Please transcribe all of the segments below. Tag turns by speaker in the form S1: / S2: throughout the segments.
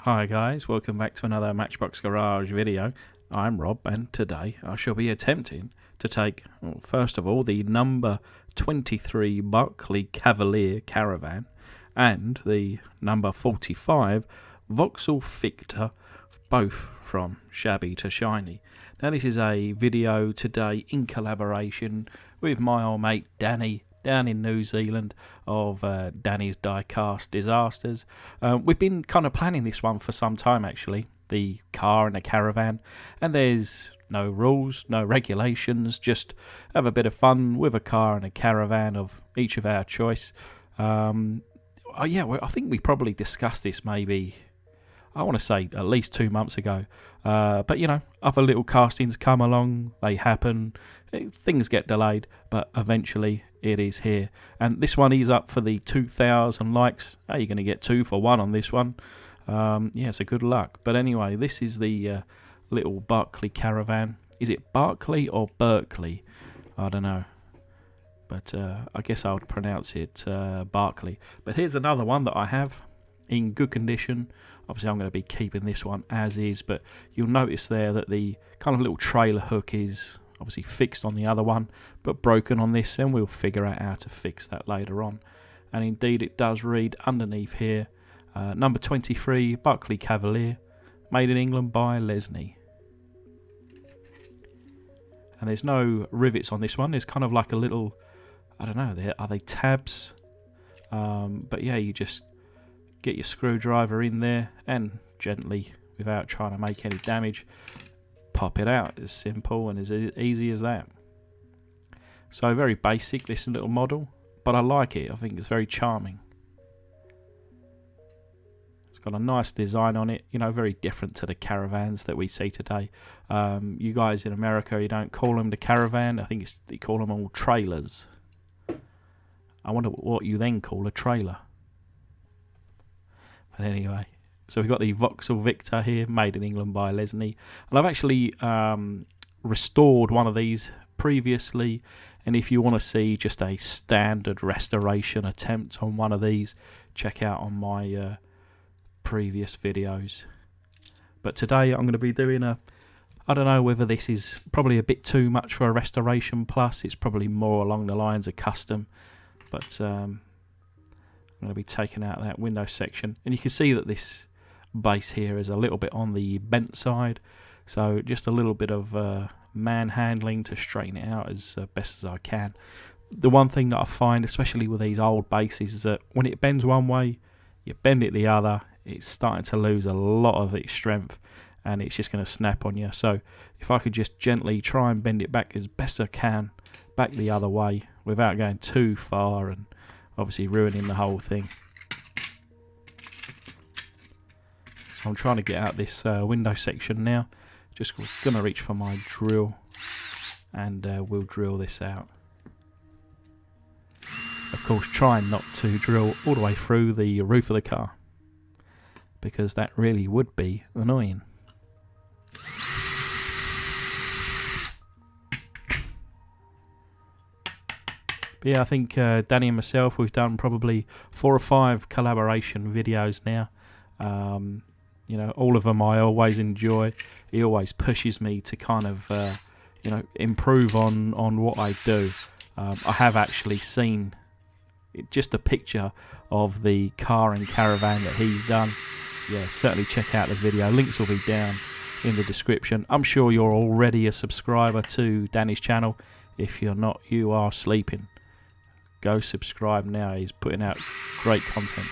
S1: Hi guys, welcome back to another Matchbox Garage video. I'm Rob and today I shall be attempting to take, well, first of all, the number 23 Berkeley Cavalier Caravan and the number 45 Vauxhall Victor, both from shabby to shiny. Now this is a video today in collaboration with my old mate Danny down in New Zealand of Danny's Diecast Disasters. We've been kind of planning this one for some time actually, the car and the caravan, and there's no rules, no regulations, just have a bit of fun with a car and a caravan of each of our choice. I think we probably discussed this maybe, I want to say at least 2 months ago, but you know, other little castings come along, they happen, things get delayed, but eventually it is here. And this one is up for the 2,000 likes. Are you going to get 2 for 1 on this one? So good luck. But anyway, this is the little Berkeley Caravan. Is it Berkeley or Berkeley? I don't know, but I guess I would pronounce it Berkeley. But here's another one that I have in good condition. Obviously I'm going to be keeping this one as is, but you'll notice there that the kind of little trailer hook is obviously fixed on the other one but broken on this, and we'll figure out how to fix that later on. And indeed it does read underneath here, number 23 Berkeley Cavalier, made in England by Lesney. And there's no rivets on this one. There's kind of like a little, I don't know, are they tabs? But yeah, you just get your screwdriver in there and gently, without trying to make any damage, pop it out. As simple and as easy as that. So very basic, this little model, but I like it. I think it's very charming. It's got a nice design on it, you know, very different to the caravans that we see today. You guys in America, you don't call them the Caravan. I think they call them all trailers. I wonder what you then call a trailer. But anyway, so we've got the Vauxhall Victor here, made in England by Lesney. And I've actually restored one of these previously. And if you want to see just a standard restoration attempt on one of these, check out on my previous videos. But today I'm going to be doing I don't know whether this is probably a bit too much for a restoration plus. It's probably more along the lines of custom. But I'm going to be taking out that window section. And you can see that this base here is a little bit on the bent side, so just a little bit of manhandling to straighten it out as best as I can. The one thing that I find, especially with these old bases, is that when it bends one way, you bend it the other, it's starting to lose a lot of its strength and it's just going to snap on you. So if I could just gently try and bend it back as best I can, back the other way without going too far and obviously ruining the whole thing. So I'm trying to get out this window section now. Just going to reach for my drill and we'll drill this out. Of course, trying not to drill all the way through the roof of the car, because that really would be annoying. But yeah, I think Danny and myself, we've done probably 4 or 5 collaboration videos now. You know, all of them I always enjoy. He always pushes me to kind of, improve on what I do. I have actually seen just a picture of the car and caravan that he's done. Yeah, certainly check out the video. Links will be down in the description. I'm sure you're already a subscriber to Danny's channel. If you're not, you are sleeping. Go subscribe now. He's putting out great content.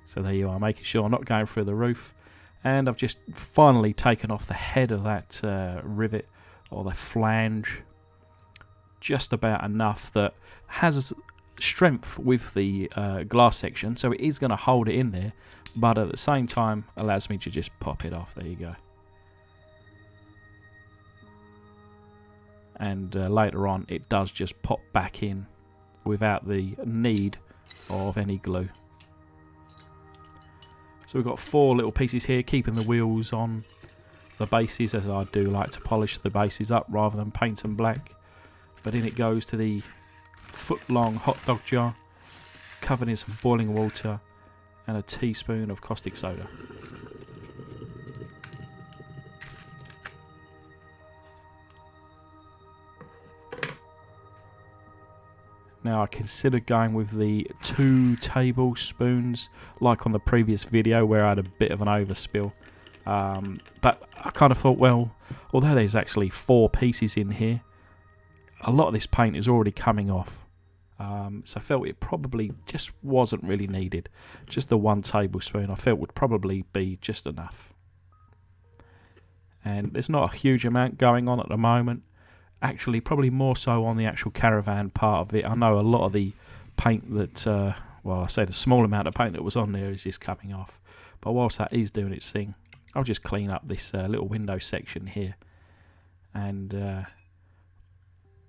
S1: So there you are, making sure I'm not going through the roof. And I've just finally taken off the head of that rivet, or the flange. Just about enough that has strength with the glass section, so it is going to hold it in there, but at the same time allows me to just pop it off. There you go. And later on it does just pop back in without the need of any glue. So we've got 4 little pieces here, keeping the wheels on the bases, as I do like to polish the bases up rather than paint them black. But in it goes to the foot-long hot dog jar, covered in some boiling water, and a teaspoon of caustic soda. Now I considered going with the 2 tablespoons, like on the previous video where I had a bit of an overspill. But I kind of thought, well, although there's actually 4 pieces in here, a lot of this paint is already coming off. So I felt it probably just wasn't really needed. Just the 1 tablespoon I felt would probably be just enough. And there's not a huge amount going on at the moment. Actually, probably more so on the actual Caravan part of it. I know a lot of the paint that, well, I say the small amount of paint that was on there is just coming off. But whilst that is doing its thing, I'll just clean up this little window section here. And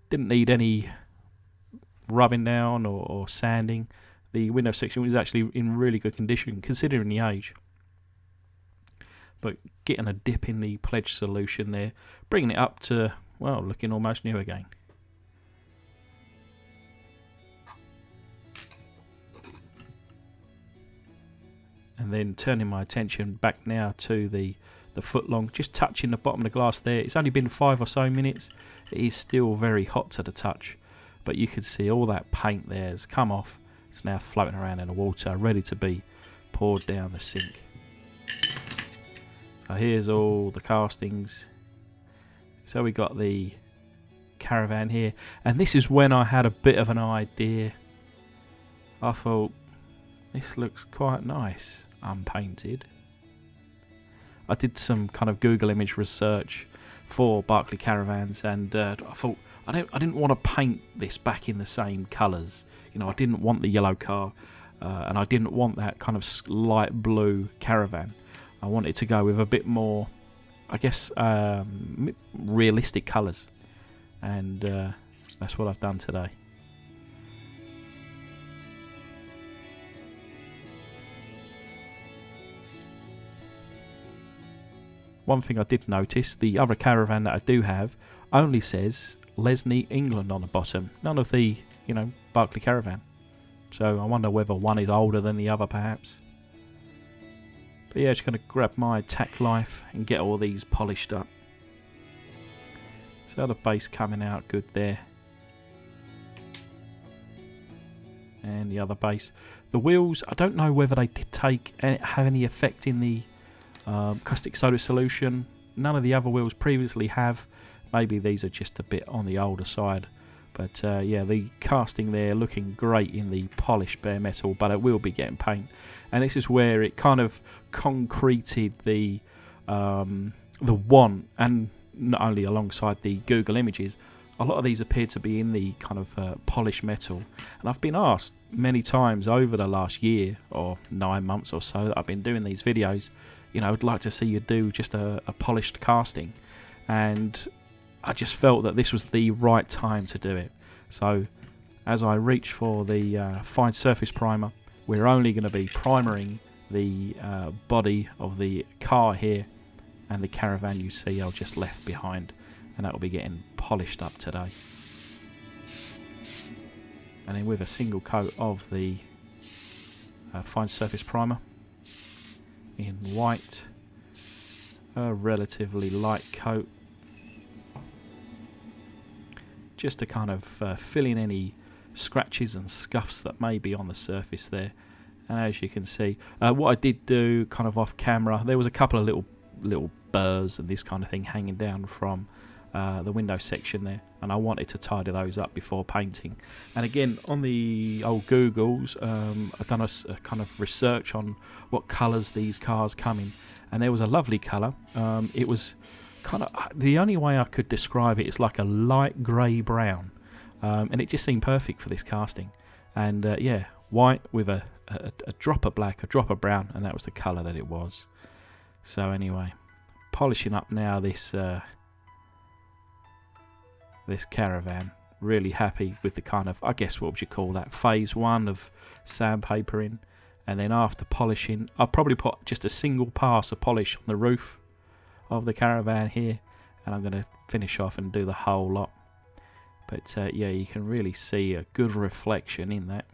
S1: didn't need any rubbing down or sanding. The window section was actually in really good condition considering the age. But getting a dip in the pledge solution there, bringing it up to, well, looking almost new again. And then turning my attention back now to the foot long, just touching the bottom of the glass there. It's only been 5 or so minutes. It is still very hot to the touch, but you can see all that paint there has come off. It's now floating around in the water, ready to be poured down the sink. So here's all the castings. So we got the Caravan here, and this is when I had a bit of an idea. I thought, this looks quite nice, unpainted. I did some kind of Google image research for Berkeley Caravans, and I thought I didn't want to paint this back in the same colours. You know, I didn't want the yellow car, and I didn't want that kind of light blue Caravan. I wanted to go with a bit more, I guess, realistic colours, and that's what I've done today. One thing I did notice, the other Caravan that I do have only says Lesney, England on the bottom. None of the, Berkeley Caravan. So I wonder whether one is older than the other perhaps. But yeah, just going to grab my tack knife and get all these polished up. So the base coming out good there. And the other base. The wheels, I don't know whether they did have any effect in the caustic soda solution. None of the other wheels previously have. Maybe these are just a bit on the older side. But yeah, the casting there looking great in the polished bare metal, but it will be getting paint. And this is where it kind of concreted the want, and not only alongside the Google images, a lot of these appear to be in the kind of polished metal. And I've been asked many times over the last year or 9 months or so that I've been doing these videos, I'd like to see you do just a polished casting. And I just felt that this was the right time to do it. So as I reach for the fine surface primer, we're only going to be primering the body of the car here, and the Caravan you see I've just left behind, and that will be getting polished up today. And then with a single coat of the fine surface primer in white, a relatively light coat, just to kind of fill in any scratches and scuffs that may be on the surface there. And as you can see, what I did do kind of off camera, there was a couple of little burrs and this kind of thing hanging down from the window section there, and I wanted to tidy those up before painting. And again, on the old Googles, I've done a kind of research on what colours these cars come in, and there was a lovely colour. It was kind of, the only way I could describe it is like a light grey brown, and it just seemed perfect for this casting. And yeah, white with a drop of black, a drop of brown, and that was the colour that it was. So anyway, polishing up now this Caravan. Really happy with the kind of, I guess what would you call that, phase 1 of sandpapering. And then after polishing, I'll probably put just a single pass of polish on the roof of the Caravan here, and I'm going to finish off and do the whole lot. But yeah, you can really see a good reflection in that.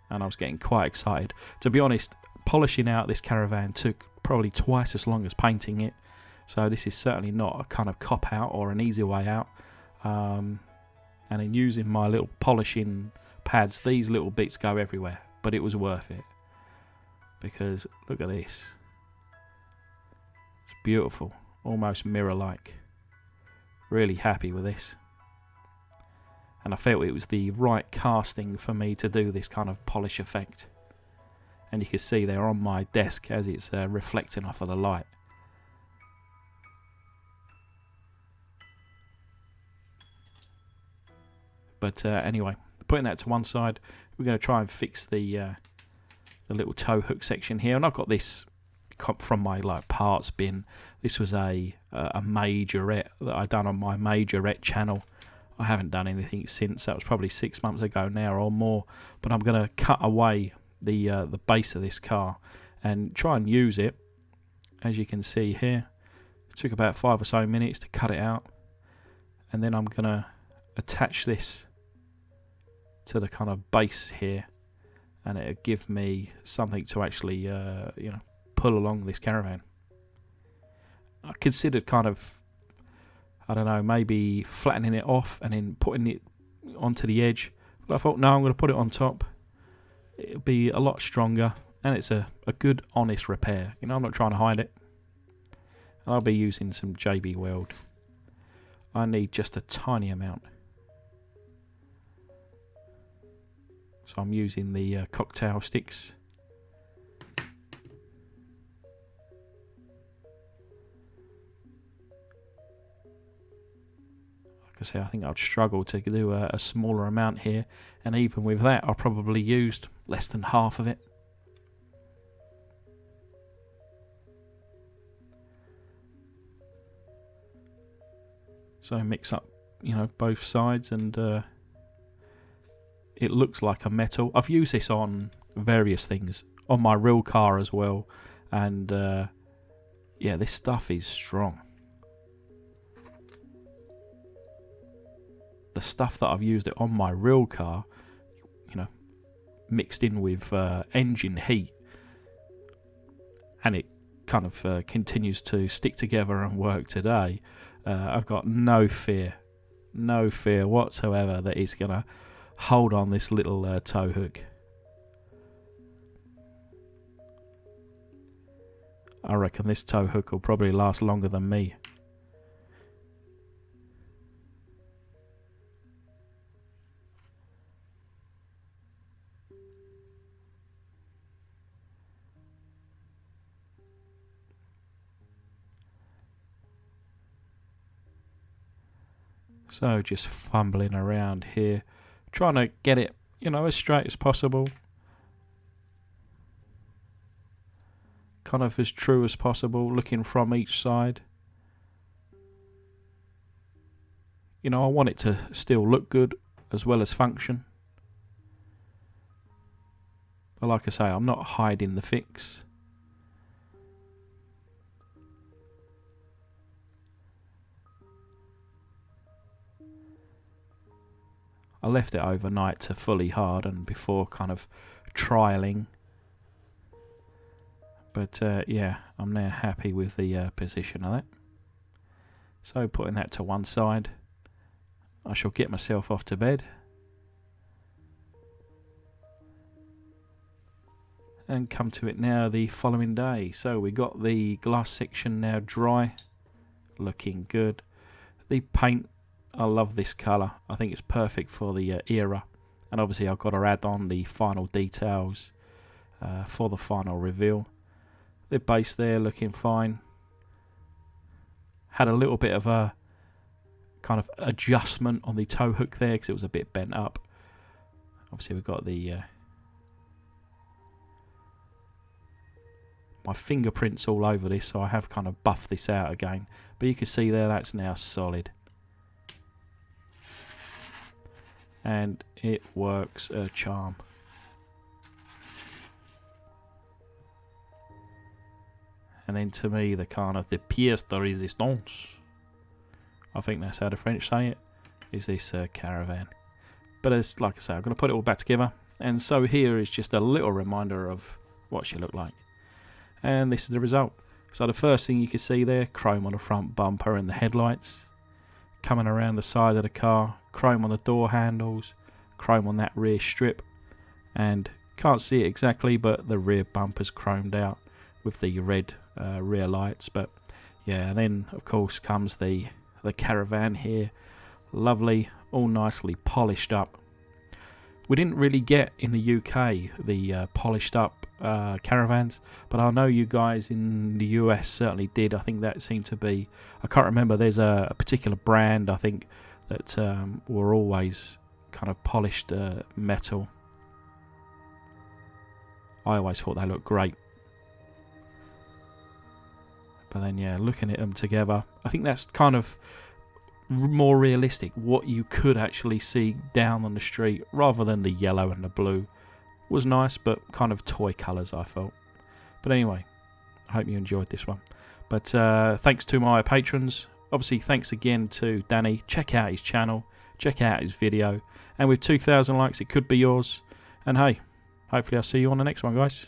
S1: And I was getting quite excited. To be honest, polishing out this Caravan took probably twice as long as painting it. So this is certainly not a kind of cop-out or an easy way out. And in using my little polishing pads, these little bits go everywhere. But it was worth it. Because look at this. It's beautiful. Almost mirror-like. Really happy with this. And I felt it was the right casting for me to do this kind of polish effect. And you can see there on my desk as it's reflecting off of the light. But anyway, putting that to one side, we're going to try and fix the little tow hook section here. And I've got this from my parts bin. This was a majorette that I done on my majorette channel. I haven't done anything since. That was probably 6 months ago now or more. But I'm going to cut away the base of this car and try and use it. As you can see here, it took about 5 or so minutes to cut it out. And then I'm going to attach this to the kind of base here, and it'll give me something to actually pull along this Caravan. I considered kind of, I don't know, maybe flattening it off and then putting it onto the edge, but I thought no, I'm going to put it on top. It'll be a lot stronger, and it's a good honest repair. I'm not trying to hide it. And I'll be using some JB Weld. I need just a tiny amount. So I'm using the cocktail sticks. Like I say, I think I'd struggle to do a smaller amount here. And even with that, I probably used less than half of it. So mix up, both sides, and it looks like a metal. I've used this on various things, on my real car as well, and yeah, this stuff is strong. The stuff that I've used it on my real car, mixed in with engine heat, and it kind of continues to stick together and work today. I've got no fear whatsoever that it's going to hold on this little tow hook. I reckon this tow hook will probably last longer than me. So just fumbling around here, trying to get it, as straight as possible. Kind of as true as possible, looking from each side. I want it to still look good as well as function. But like I say, I'm not hiding the fix. I left it overnight to fully harden before kind of trialing. But yeah, I'm now happy with the position of that. So putting that to one side, I shall get myself off to bed. And come to it now the following day. So we got the glass section now dry, looking good. The paint, I love this colour. I think it's perfect for the era. And obviously I've got to add on the final details for the final reveal. The base there looking fine. Had a little bit of a kind of adjustment on the tow hook there because it was a bit bent up. Obviously we've got the my fingerprints all over this, so I have kind of buffed this out again. But you can see there, that's now solid. And it works a charm. And then to me, the kind of the pièce de résistance, I think that's how the French say it, is this Caravan. But it's like I say, I'm going to put it all back together. And so here is just a little reminder of what she looked like. And this is the result. So the first thing you can see there, chrome on the front bumper and the headlights. Coming around the side of the car, chrome on the door handles, chrome on that rear strip. And can't see it exactly, but the rear bumper's chromed out with the red rear lights. But yeah, and then of course comes the Caravan here. Lovely, all nicely polished up. We didn't really get in the UK the polished up Caravans, but I know you guys in the US certainly did. I think that seemed to be, I can't remember, there's a particular brand I think that were always kind of polished metal. I always thought they looked great. But then yeah, looking at them together, I think that's kind of more realistic, what you could actually see down on the street, rather than the yellow and the blue. Was nice, but kind of toy colours, I felt. But anyway, I hope you enjoyed this one. But thanks to my patrons. Obviously, thanks again to Danny. Check out his channel, check out his video, and with 2,000 likes it could be yours. And hey, hopefully I'll see you on the next one, guys.